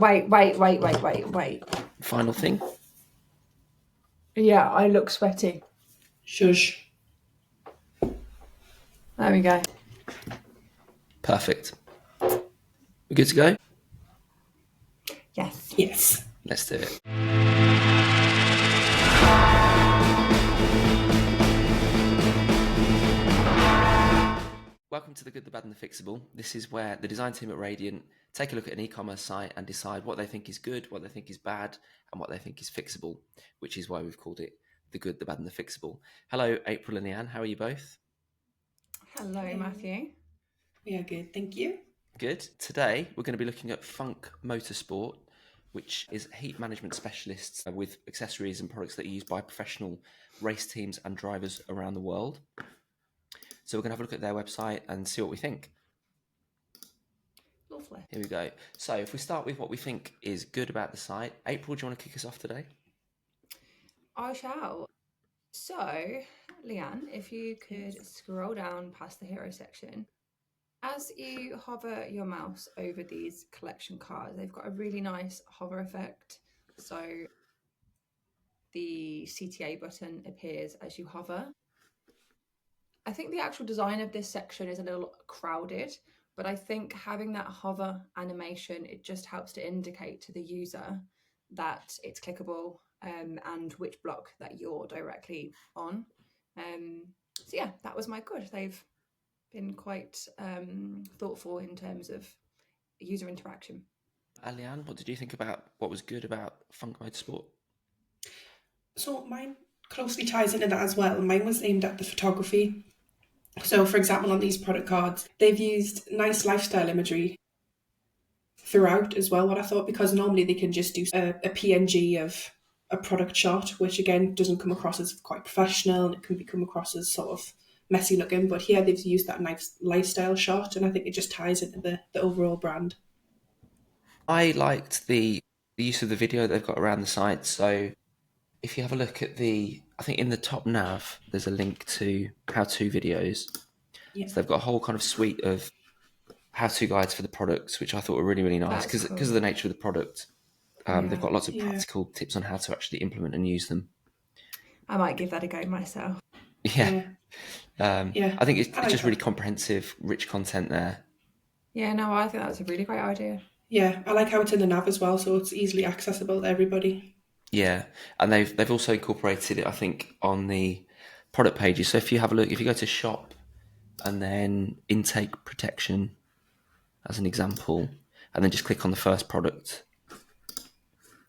Wait. Final thing. Yeah, I look sweaty. Shush. There we go. Perfect. We're good to go? Yes. Yes. Let's do it. Welcome to The Good, the Bad and the Fixable. This is where the design team at Radiant take a look at an e-commerce site and decide what they think is good, what they think is bad, and what they think is fixable, which is why we've called it The Good, the Bad and the Fixable. Hello, April and Leanne. How are you both? Hello, Matthew. We are good, thank you. Good. Today, we're going to be looking at Funk Motorsport, which is heat management specialists with accessories and products that are used by professional race teams and drivers around the world. So we're going to have a look at their website and see what we think. Lovely. Here we go. So if we start with what we think is good about the site, April, do you want to kick us off today? I shall. So, Leanne, if you could scroll down past the hero section. As you hover your mouse over these collection cards, they've got a really nice hover effect. So the CTA button appears as you hover. I think the actual design of this section is a little crowded, but I think having that hover animation, it just helps to indicate to the user that it's clickable and which block that you're directly on. So yeah, that was my good. They've been quite thoughtful in terms of user interaction. Leanne, what did you think about what was good about Funk Motorsport? So mine closely ties into that as well. Mine was aimed at the photography. So for example, on these product cards, they've used nice lifestyle imagery throughout as well, what I thought, because normally they can just do a PNG of a product shot, which again doesn't come across as quite professional, and it can come across as sort of messy looking. But here they've used that nice lifestyle shot, and I think it just ties into the overall brand. I liked the use of the video they've got around the site. So if you have a look at I think in the top nav, there's a link to how-to videos. Yeah. So they've got a whole kind of suite of how-to guides for the products, which I thought were really, really nice because cool. of the nature of the product. Yeah. They've got lots of practical tips on how to actually implement and use them. I might give that a go myself. Yeah. I think it's just that. really comprehensive, rich content there. Yeah, no, I think that's a really great idea. Yeah, I like how it's in the nav as well, so it's easily accessible to everybody. Yeah, and they've also incorporated it, I think, on the product pages. So if you have a look, if you go to shop and then intake protection as an example, and then just click on the first product,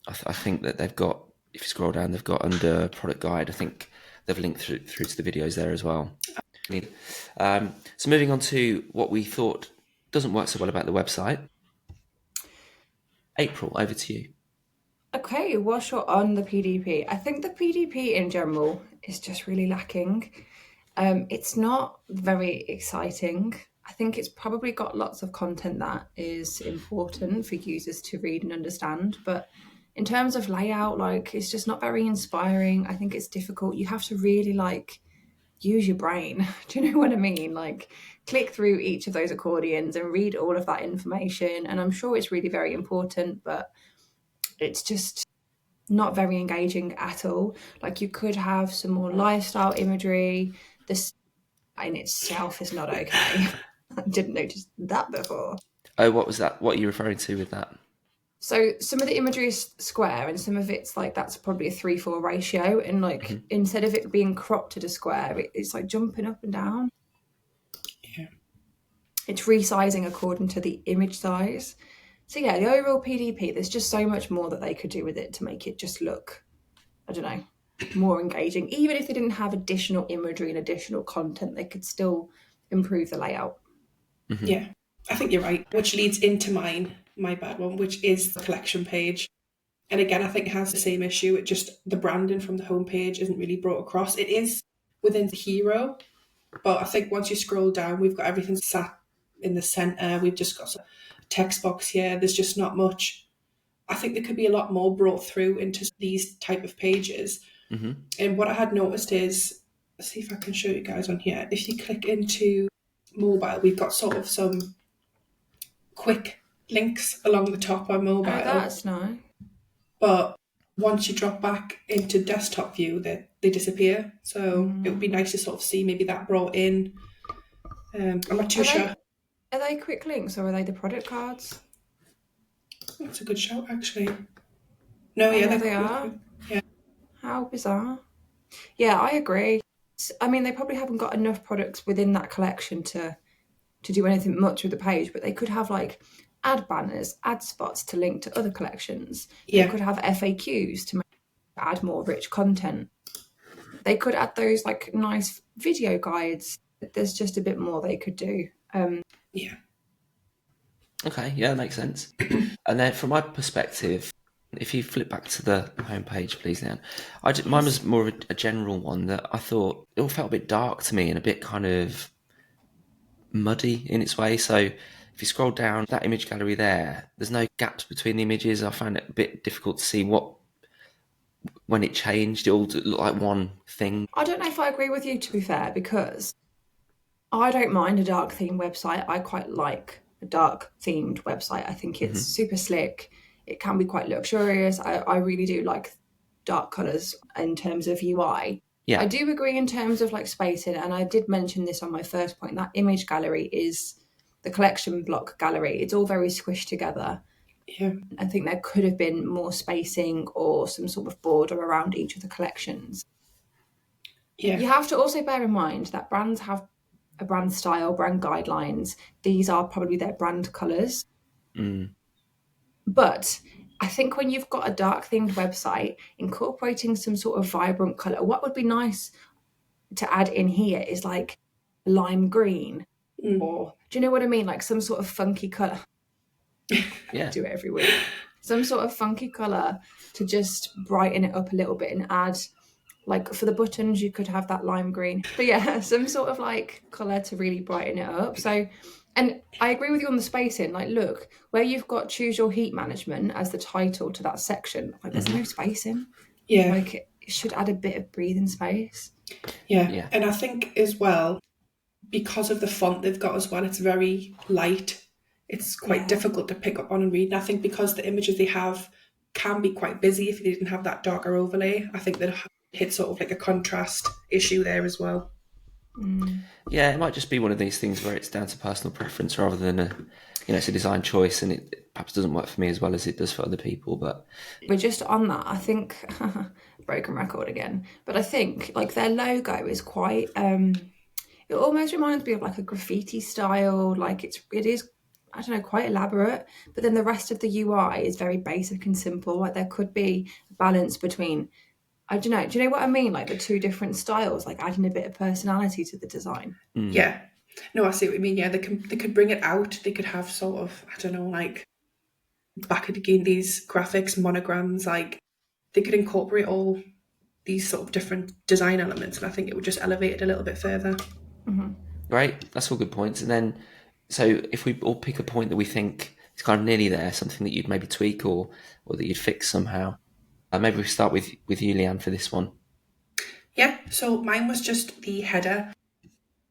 I think that they've got, if you scroll down, they've got under product guide, I think they've linked through to the videos there as well. So moving on to what we thought doesn't work so well about the website. April, over to you. Okay, what's your on the PDP? I think the PDP in general is just really lacking. It's not very exciting. I think it's probably got lots of content that is important for users to read and understand, but in terms of layout, like, it's just not very inspiring. I think it's difficult. You have to really use your brain. Do you know what I mean? Like, click through each of those accordions and read all of that information. And I'm sure it's really very important, but it's just not very engaging at all. Like, you could have some more lifestyle imagery. This in itself is not okay. I didn't notice that before. Oh, what was that? What are you referring to with that? So some of the imagery is square and some of it's like, that's probably a 3:4 ratio. And like, instead of it being cropped at a square, it's like jumping up and down. Yeah. It's resizing according to the image size. So yeah, the overall PDP, there's just so much more that they could do with it to make it just look, I don't know, more engaging. Even if they didn't have additional imagery and additional content, they could still improve the layout. Mm-hmm. Yeah, I think you're right, which leads into my bad one, which is the collection page. And again, I think it has the same issue. It just, the branding from the homepage isn't really brought across. It is within the hero, but I think once you scroll down, we've got everything sat in the center. We've just got a text box here. There's just not much. I think there could be a lot more brought through into these type of pages. Mm-hmm. And what I had noticed is, let's see if I can show you guys on here. If you click into mobile, we've got sort of some quick links along the top on Oh, mobile, that's nice. but once you drop back into desktop view, they disappear. So it would be nice to sort of see maybe that brought in. I'm not too Are sure. they quick links or are they the product cards? That's a good shout, actually. No, Oh yeah, yeah, they're they quick. are. Yeah, How bizarre. Yeah, I agree. I mean, they probably haven't got enough products within that collection to do anything much with the page, but they could have like ad banners, ad spots to link to other collections. They yeah, could have FAQs to add more rich content. They could add those like nice video guides. There's just a bit more they could do. yeah. Okay, yeah, that makes sense. And then from my perspective, if you flip back to the homepage, please, Nan. Mine Yes. was more of a general one that I thought it all felt a bit dark to me and a bit kind of muddy in its way. So if you scroll down that image gallery there, there's no gaps between the images. I found it a bit difficult to see what when it changed. It all looked like one thing. I don't know if I agree with you, to be fair, because I don't mind a dark themed website. I quite like a dark themed website. I think it's Hmm. super slick. It can be quite luxurious. I really do like dark colours in terms of UI. I Yeah. do agree in terms of like spacing, and I did mention this on my first point. That image gallery is the collection block gallery. It's all very squished together. Yeah, I think there could have been more spacing or some sort of border around each of the collections. yeah, You have to also bear in mind that brands have a brand style, brand guidelines. These are probably their brand colours. Mm. But I think when you've got a dark themed website, incorporating some sort of vibrant colour, what would be nice to add in here is like lime green, mm, or do you know what I mean? Like some sort of funky colour. Yeah. Do it every week. Some sort of funky colour to just brighten it up a little bit and add, like for the buttons you could have that lime green, but yeah, some sort of like color to really brighten it up. So, and I agree with you on the spacing. Like, look, where you've got choose your heat management as the title to that section, like there's no Hmm. spacing. yeah, Like it should add a bit of breathing space. yeah. Yeah. And I think as well, because of the font they've got as well, it's very light. It's quite Yeah. difficult to pick up on and read. And I think because the images they have can be quite busy if they didn't have that darker overlay, I think they'd hit sort of like a contrast issue there as well. Mm. Yeah, it might just be one of these things where it's down to personal preference rather than it's a design choice, and it perhaps doesn't work for me as well as it does for other people. But But just on that, I think broken record again. But I think like their logo is quite it almost reminds me of like a graffiti style. Like it is, I don't know, quite elaborate. But then the rest of the UI is very basic and simple. Like there could be a balance between, I don't know. Do you know what I mean? Like the two different styles, like adding a bit of personality to the design. Yeah. No, I see what you mean. Yeah, they could bring it out. They could have sort of, I don't know, like back again these graphics, monograms, like they could incorporate all these sort of different design elements, and I think it would just elevate it a little bit further. great, that's all good points. And then, so if we all pick a point that we think is kind of nearly there, something that you'd maybe tweak or that you'd fix somehow, maybe we start with you, Leanne, for this one. Yeah, so mine was just the header.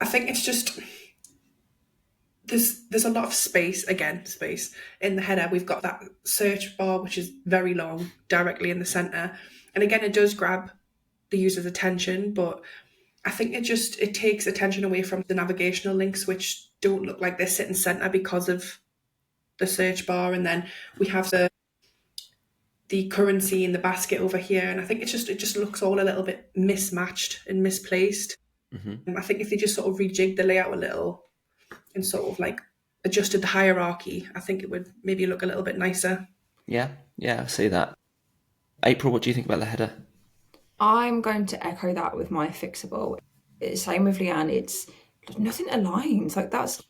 I think it's just there's a lot of space in the header. We've got that search bar which is very long directly in the center, and again it does grab the user's attention, but I think it takes attention away from the navigational links which don't look like they're sitting center because of the search bar, and then we have the currency in the basket over here, and I think it just looks all a little bit mismatched and misplaced. Hmm. I think if they just sort of rejigged the layout a little and sort of like adjusted the hierarchy, I think it would maybe look a little bit nicer. Yeah, yeah, I see that. April, what do you think about the header? I'm going to echo that with my fixable. Same with Leanne. It's nothing aligns. Like that's.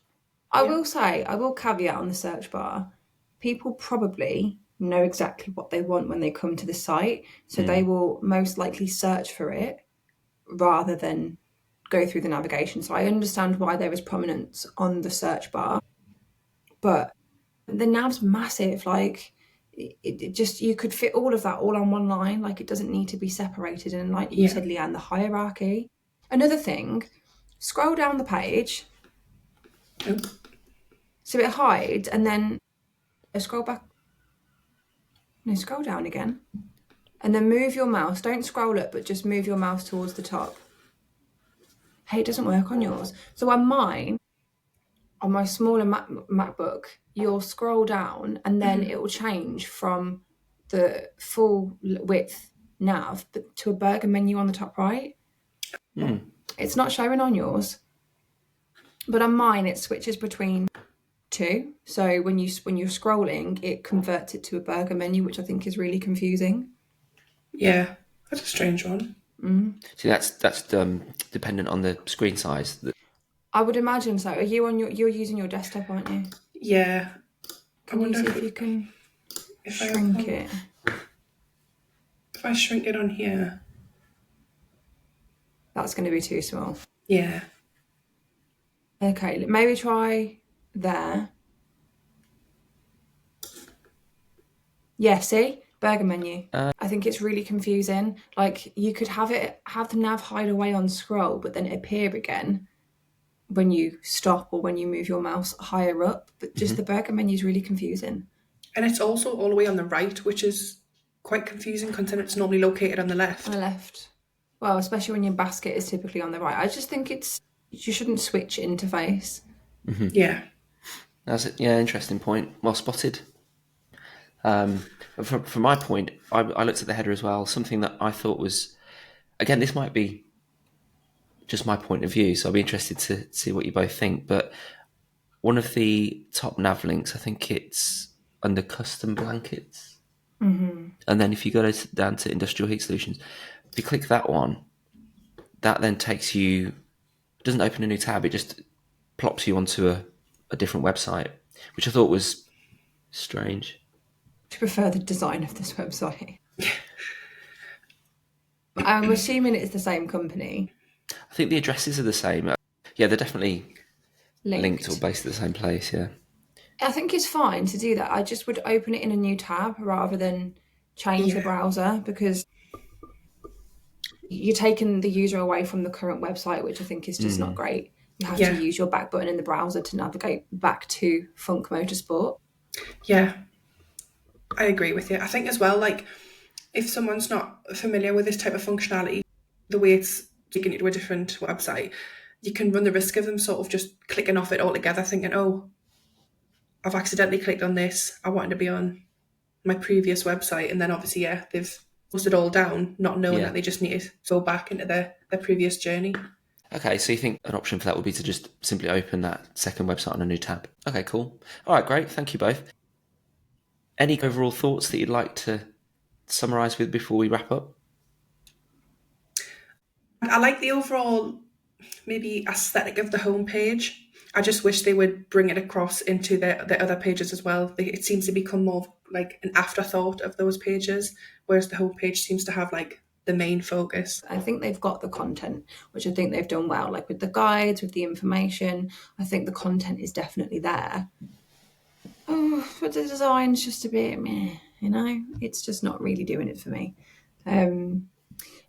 I Yeah, will say, I will caveat on the search bar. People probably know exactly what they want when they come to the site, so they Mm. will most likely search for it rather than go through the navigation. So I understand why there is prominence on the search bar, but the nav's massive. Like it just you could fit all of that all on one line. Like it doesn't need to be separated. And like you yeah. said, Leanne, the hierarchy. Another thing, scroll down the page Oh, so it hides, and then Scroll back. No, scroll down again. And then move your mouse. Don't scroll up, but just move your mouse towards the top. Hey, it doesn't work on yours. So on mine, on my smaller MacBook, you'll scroll down and then it will change from the full width nav to a burger menu on the top right. It's not showing on yours, but on mine it switches between two. So when you're scrolling, it converts it to a burger menu, which I think is really confusing. Yeah, that's a strange one. See, that's dependent on the screen size. I would imagine so. Are you on you're using your desktop, aren't you? Yeah. Can you see if you can shrink it? If I shrink it on here. That's going to be too small. Yeah. Okay, maybe try there. Yeah, see? Burger menu. I think it's really confusing. Like, you could have the nav hide away on scroll, but then appear again when you stop or when you move your mouse higher up. But just the burger menu is really confusing. And it's also all the way on the right, which is quite confusing considering it's normally located on the left. On the left. Well, especially when your basket is typically on the right. I just think you shouldn't switch interface. Yeah. That's it. Yeah, interesting point. Well spotted. From my point, I looked at the header as well. Something that I thought was, again, this might be just my point of view, so I'll be interested to see what you both think. But one of the top nav links, I think it's under custom blankets. And then if you go down to industrial heat solutions, if you click that one, that then takes you, doesn't open a new tab, it just plops you onto a different website, which I thought was strange. I prefer the design of this website. I'm assuming it's the same company. I think the addresses are the same. Yeah, they're definitely linked or based at the same place, yeah. I think it's fine to do that. I just would open it in a new tab rather than change the browser, because you're taking the user away from the current website, which I think is just not great. You have to use your back button in the browser to navigate back to Funk Motorsport. Yeah. I agree with you. I think as well, like, if someone's not familiar with this type of functionality, the way it's taking you to a different website, you can run the risk of them sort of just clicking off it altogether, thinking, oh, I've accidentally clicked on this. I wanted to be on my previous website. And then obviously, they've closed it all down, not knowing that they just need to go back into their previous journey. Okay, so you think an option for that would be to just simply open that second website on a new tab. Okay, cool. All right, great. Thank you both. Any overall thoughts that you'd like to summarise with before we wrap up? I like the overall maybe aesthetic of the homepage. I just wish they would bring it across into the other pages as well. It seems to become more like an afterthought of those pages, whereas the homepage seems to have like the main focus. I think they've got the content, which I think they've done well, like with the guides, with the information. I think the content is definitely there. Oh, but the design's just a bit meh, you know? It's just not really doing it for me.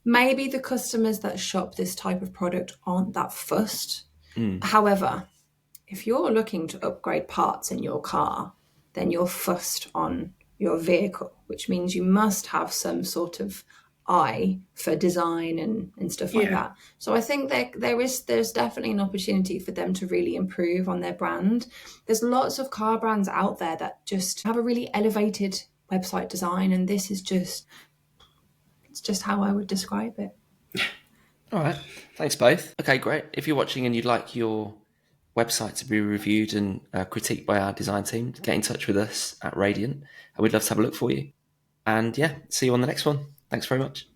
Maybe the customers that shop this type of product aren't that fussed. However, if you're looking to upgrade parts in your car, then you're fussed on your vehicle, which means you must have some sort of eye for design and stuff like that. So I think there's definitely an opportunity for them to really improve on their brand. There's lots of car brands out there that just have a really elevated website design, and this is just, it's just how I would describe it. All right, thanks both. Okay, great. If you're watching and you'd like your website to be reviewed and critiqued by our design team, get in touch with us at Radiant, and we'd love to have a look for you. And yeah, see you on the next one. Thanks very much.